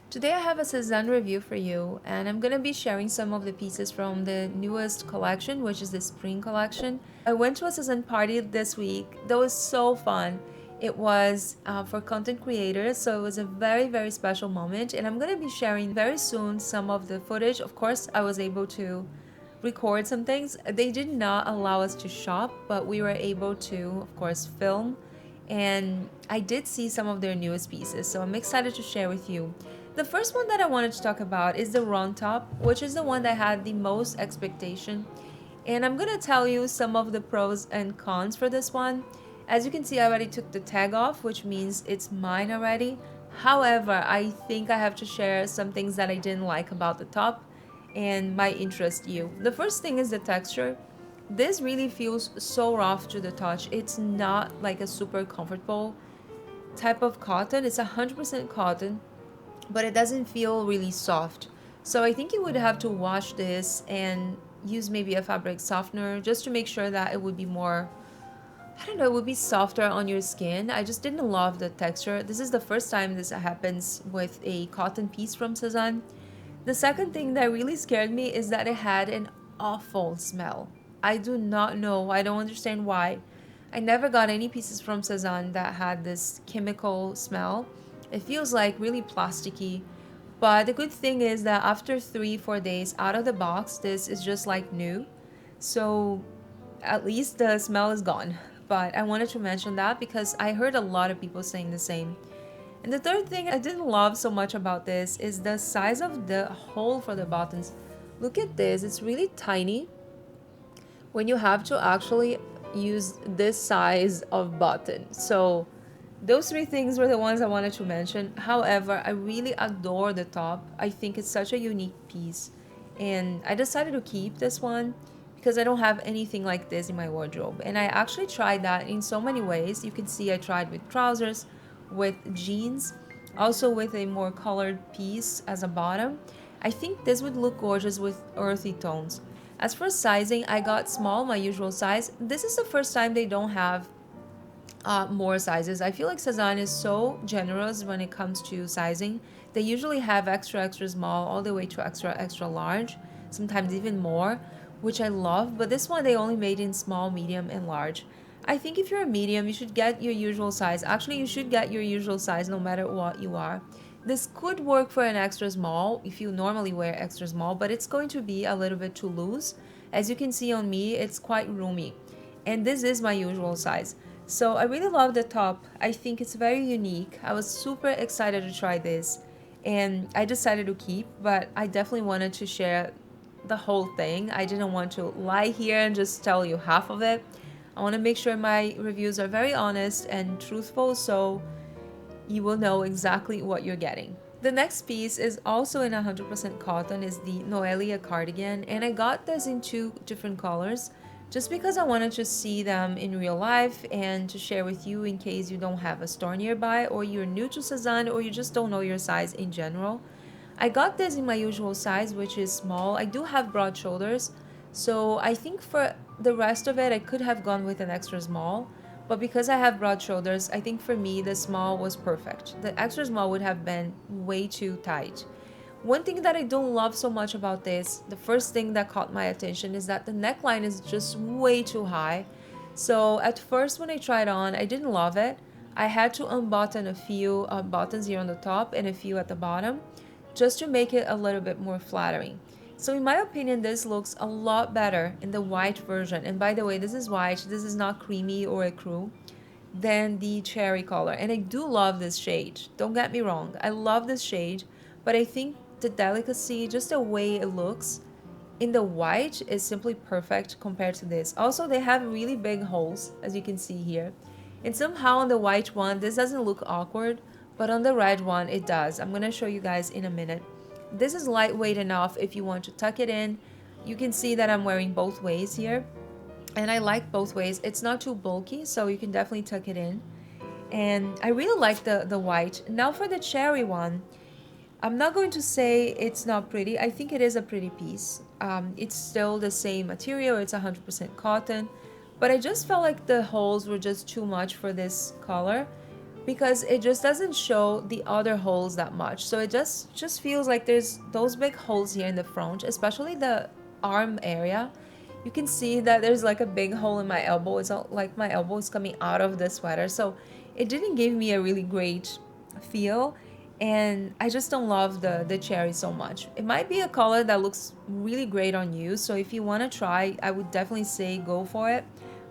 Today I have a SEZANE review for you, and I'm gonna be sharing some of the pieces from the newest collection, which is the spring collection. I went to a SEZANE party this week that was so fun. It was for content creators, so it was a very special moment, and I'm gonna be sharing very soon some of the footage. Of course, I was able to record some things. They did not allow us to shop, but we were able to, of course, film, and I did see some of their newest pieces, so I'm excited to share with you. The first one that I wanted to talk about is the round top, which is the one that had the most expectation. And I'm gonna tell you some of the pros and cons for this one. As you can see, I already took the tag off, which means it's mine already. However, I think I have to share some things that I didn't like about the top and might interest you. The first thing is the texture. This really feels so rough to the touch. It's not like a super comfortable type of cotton. It's 100% cotton, but it doesn't feel really soft. So I think you would have to wash this and use maybe a fabric softener just to make sure that it would be more, I don't know, it would be softer on your skin. I just didn't love the texture. This is the first time this happens with a cotton piece from SEZANE. The second thing that really scared me is that it had an awful smell. I do not know, I don't understand why. I never got any pieces from SEZANE that had this chemical smell. It feels like really plasticky. But the good thing is that after 3-4 days out of the box, this is just like new. So at least the smell is gone. But I wanted to mention that because I heard a lot of people saying the same. And the third thing I didn't love so much about this is the size of the hole for the buttons. Look at this, it's really tiny when you have to actually use this size of button. So those three things were the ones I wanted to mention. However, I really adore the top. I think it's such a unique piece. And I decided to keep this one because I don't have anything like this in my wardrobe. And I actually tried that in so many ways. You can see I tried with trousers, with jeans, also with a more colored piece as a bottom. I think this would look gorgeous with earthy tones. As for sizing, I got small, my usual size. This is the first time they don't have more sizes. I feel like SEZANE is so generous when it comes to sizing. They usually have extra small all the way to extra large, sometimes even more, which I love. But this one they only made in small, medium, and large. I think if you're a medium, you should get your usual size. Actually, you should get your usual size no matter what you are. This could work for an extra small if you normally wear extra small, but it's going to be a little bit too loose. As you can see on me, it's quite roomy. And this is my usual size. So I really love the top. I think it's very unique. I was super excited to try this and I decided to keep, but I definitely wanted to share the whole thing. I didn't want to lie here and just tell you half of it. I want to make sure my reviews are very honest and truthful so you will know exactly what you're getting. The next piece is also in 100% cotton, is the Noelia Cardigan, and I got this in two different colors just because I wanted to see them in real life and to share with you in case you don't have a store nearby or you're new to SEZANE or you just don't know your size in general. I got this in my usual size, which is small. I do have broad shoulders, so I think for the rest of it I could have gone with an extra small, but because I have broad shoulders, I think for me the small was perfect. The extra small would have been way too tight. One thing that I don't love so much about this, the first thing that caught my attention, is that the neckline is just way too high. So at first when I tried on, I didn't love it. I had to unbutton a few buttons here on the top and a few at the bottom just to make it a little bit more flattering. So in my opinion, this looks a lot better in the white version. And by the way, this is white, this is not creamy or ecru, than the cherry color. And I do love this shade. Don't get me wrong, I love this shade, but I think the delicacy, just the way it looks in the white is simply perfect compared to this. Also, they have really big holes, as you can see here. And somehow on the white one, this doesn't look awkward, but on the red one, it does. I'm gonna show you guys in a minute. This is lightweight enough if you want to tuck it in. You can see that I'm wearing both ways here. And I like both ways. It's not too bulky, so you can definitely tuck it in. And I really like the white. Now for the cherry one, I'm not going to say it's not pretty. I think it is a pretty piece. It's still the same material. It's 100% cotton. But I just felt like the holes were just too much for this color. because it just doesn't show the other holes that much. So it just feels like there's those big holes here in the front, especially the arm area. You can see that there's like a big hole in my elbow. It's not like my elbow is coming out of the sweater. So it didn't give me a really great feel. And I just don't love the cherry so much. It might be a color that looks really great on you. So if you want to try, I would definitely say go for it.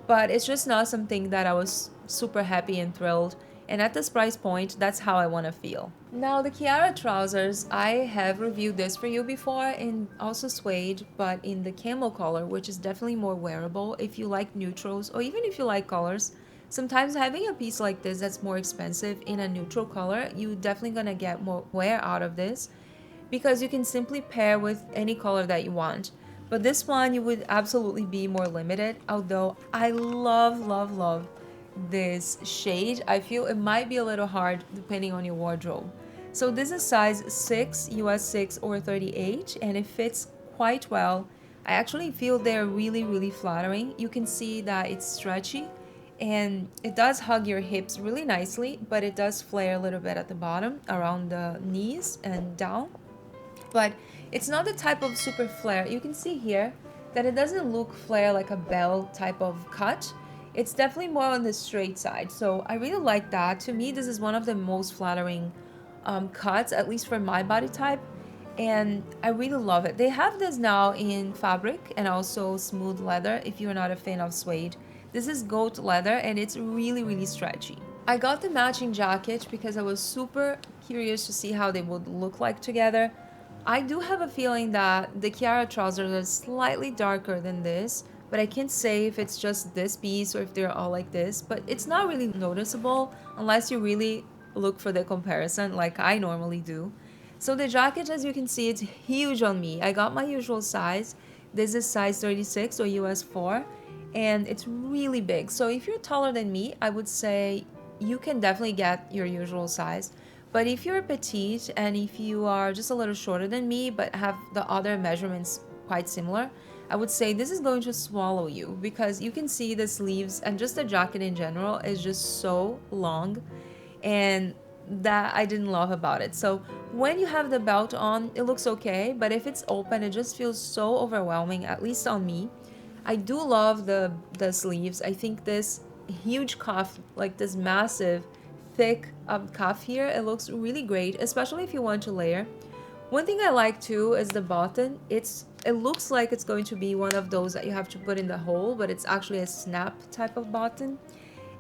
But it's just not something that I was super happy and thrilled. And at this price point, that's how I want to feel. Now the Ciara Trousers, I have reviewed this for you before in also suede, but in the camel color, which is definitely more wearable if you like neutrals or even if you like colors. Sometimes having a piece like this that's more expensive in a neutral color, you definitely gonna get more wear out of this because you can simply pair with any color that you want. But this one you would absolutely be more limited, although I love this shade. I feel it might be a little hard depending on your wardrobe. So this is size 6, US 6 or 38, and it fits quite well. I actually feel they're really flattering. You can see that it's stretchy and it does hug your hips really nicely, but it does flare a little bit at the bottom around the knees and down. But it's not the type of super flare. You can see here that it doesn't look flare like a bell type of cut. It's definitely more on the straight side. So I really like that. To me, this is one of the most flattering cuts, at least for my body type. And I really love it. They have this now in fabric and also smooth leather if you're not a fan of suede. This is goat leather and it's really stretchy. I got the matching jacket because I was super curious to see how they would look like together. I do have a feeling that the Ciara trousers are slightly darker than this, but I can't say if it's just this piece or if they're all like this, but it's not really noticeable unless you really look for the comparison like I normally do. So the jacket, as you can see, it's huge on me. I got my usual size. This is size 36 or US 4, and it's really big. So if you're taller than me, I would say you can definitely get your usual size. But if you're petite and if you are just a little shorter than me but have the other measurements quite similar, I would say this is going to swallow you because you can see the sleeves and just the jacket in general is just so long, and that I didn't love about it. So when you have the belt on, it looks okay, but if it's open, it just feels so overwhelming, at least on me. I do love the sleeves. I think this huge cuff, like this massive thick cuff here, it looks really great, especially if you want to layer. One thing I like too is the button. It looks like it's going to be one of those that you have to put in the hole, but it's actually a snap type of button.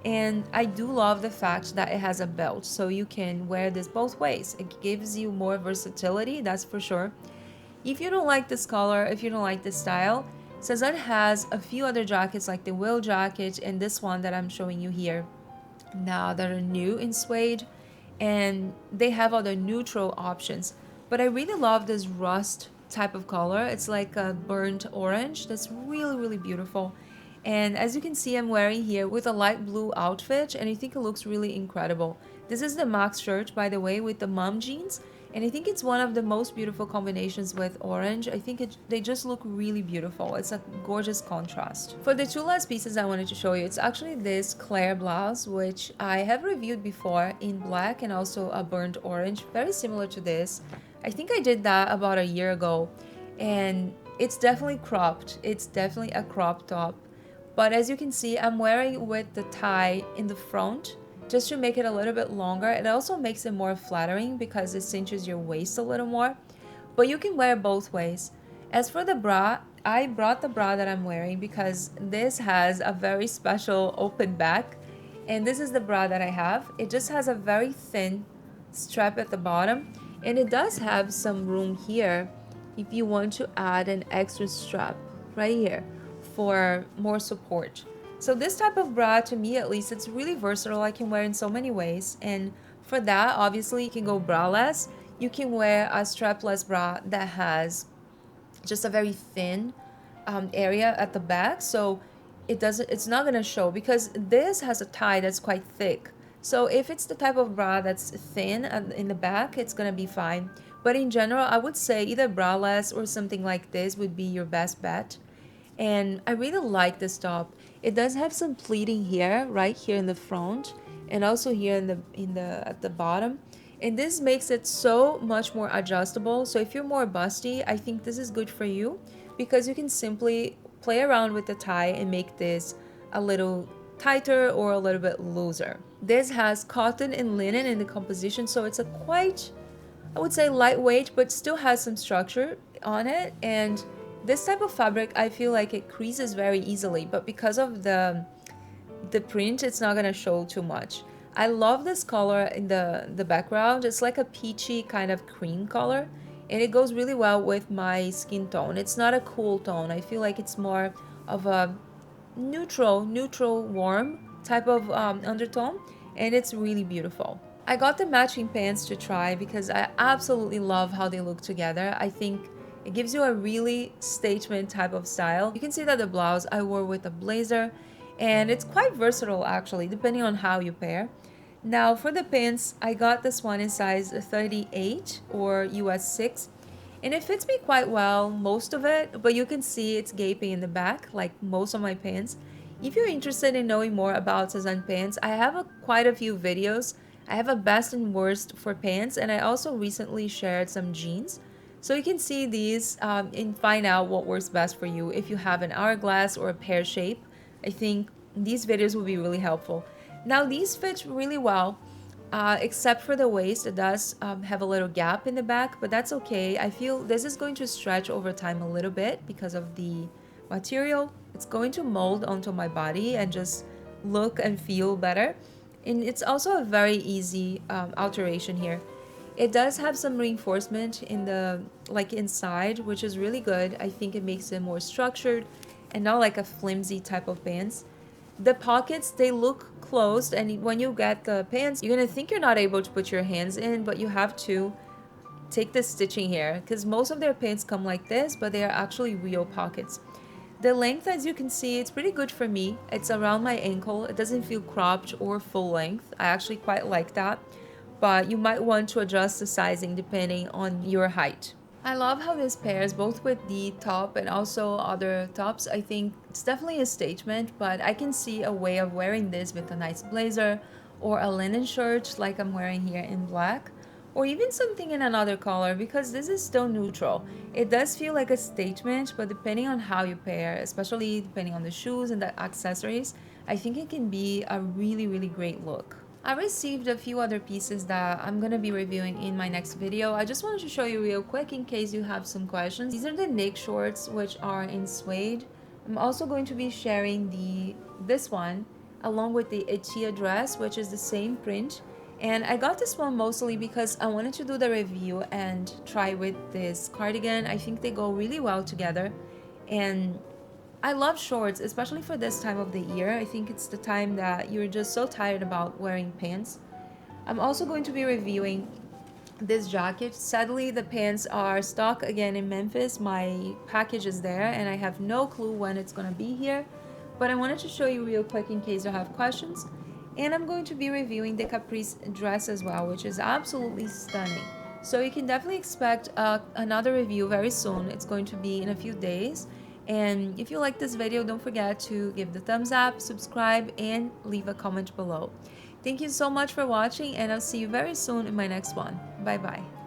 And I do love the fact that it has a belt, so you can wear this both ways. It gives you more versatility, that's for sure. If you don't like this color, if you don't like this style, SEZANE has a few other jackets like the Will jacket and this one that I'm showing you here now that are new in suede, and they have other neutral options. But I really love this rust type of color. It's like a burnt orange that's really beautiful. And as you can see, I'm wearing here with a light blue outfit and I think it looks really incredible. This is the Max shirt, by the way, with the mom jeans, and I think it's one of the most beautiful combinations with orange. I think they just look really beautiful. It's a gorgeous contrast. For the two last pieces I wanted to show you, it's actually this Claire blouse, which I have reviewed before in black and also a burnt orange, very similar to this. I think I did that about a year ago, and it's definitely cropped. It's definitely a crop top. But as you can see, I'm wearing with the tie in the front just to make it a little bit longer. It also makes it more flattering because it cinches your waist a little more. But you can wear both ways. As for the bra, I brought the bra that I'm wearing because this has a very special open back. And this is the bra that I have. It just has a very thin strap at the bottom. And it does have some room here if you want to add an extra strap right here for more support. So this type of bra, to me at least, it's really versatile. I can wear in so many ways. And for that, obviously, you can go braless. You can wear a strapless bra that has just a very thin area at the back. So it's not gonna show because this has a tie that's quite thick. So if it's the type of bra that's thin in the back, it's gonna be fine. But in general, I would say either braless or something like this would be your best bet. And I really like this top. It does have some pleating here, right here in the front. and also here in the at the bottom. And this makes it so much more adjustable. So if you're more busty, I think this is good for you because you can simply play around with the tie and make this a little tighter or a little bit looser. This has cotton and linen in the composition, so it's a quite, I would say, lightweight, but still has some structure on it. And this type of fabric, I feel like it creases very easily, but because of the print, it's not gonna show too much. I love this color in the background. It's like a peachy kind of cream color, and it goes really well with my skin tone. It's not a cool tone. I feel like it's more of a neutral warm type of undertone, and it's really beautiful. I got the matching pants to try because I absolutely love how they look together. I think it gives you a really statement type of style. You can see that the blouse I wore with a blazer, and it's quite versatile actually, depending on how you pair. Now for the pants, I got this one in size 38 or US 6, and it fits me quite well, most of it, but you can see it's gaping in the back like most of my pants. If you're interested in knowing more about SEZANE pants, I have quite a few videos. I have a best and worst for pants, and I also recently shared some jeans. So you can see these and find out what works best for you if you have an hourglass or a pear shape. I think these videos will be really helpful. Now these fit really well, except for the waist. It does have a little gap in the back, but that's okay. I feel this is going to stretch over time a little bit because of the material. It's going to mold onto my body and just look and feel better. And it's also a very easy alteration here. It does have some reinforcement in the inside, which is really good. I think it makes it more structured and not like a flimsy type of pants. The pockets, they look closed, and when you get the pants, you're gonna think you're not able to put your hands in, but you have to take the stitching here because most of their pants come like this, but they are actually real pockets. The length, as you can see, it's pretty good for me. It's around my ankle. It doesn't feel cropped or full length. I actually quite like that, but you might want to adjust the sizing depending on your height. I love how this pairs both with the top and also other tops. I think it's definitely a statement, but I can see a way of wearing this with a nice blazer or a linen shirt like I'm wearing here in black, or even something in another color because this is still neutral. It does feel like a statement, but depending on how you pair, especially depending on the shoes and the accessories, I think it can be a really great look. I received a few other pieces that I'm gonna be reviewing in my next video. I just wanted to show you real quick in case you have some questions. These are the knit shorts, which are in suede. I'm also going to be sharing this one along with the Etia Dress, which is the same print. And I got this one mostly because I wanted to do the review and try with this cardigan. I think they go really well together, and I love shorts, especially for this time of the year. I think it's the time that you're just so tired about wearing pants. I'm also going to be reviewing this jacket. Sadly, the pants are stock again in Memphis. My package is there and I have no clue when it's gonna be here, but I wanted to show you real quick in case you have questions. And I'm going to be reviewing the Caprice dress as well, which is absolutely stunning. So you can definitely expect another review very soon. It's going to be in a few days. And if you like this video, don't forget to give the thumbs up, subscribe, and leave a comment below. Thank you so much for watching, and I'll see you very soon in my next one. Bye bye.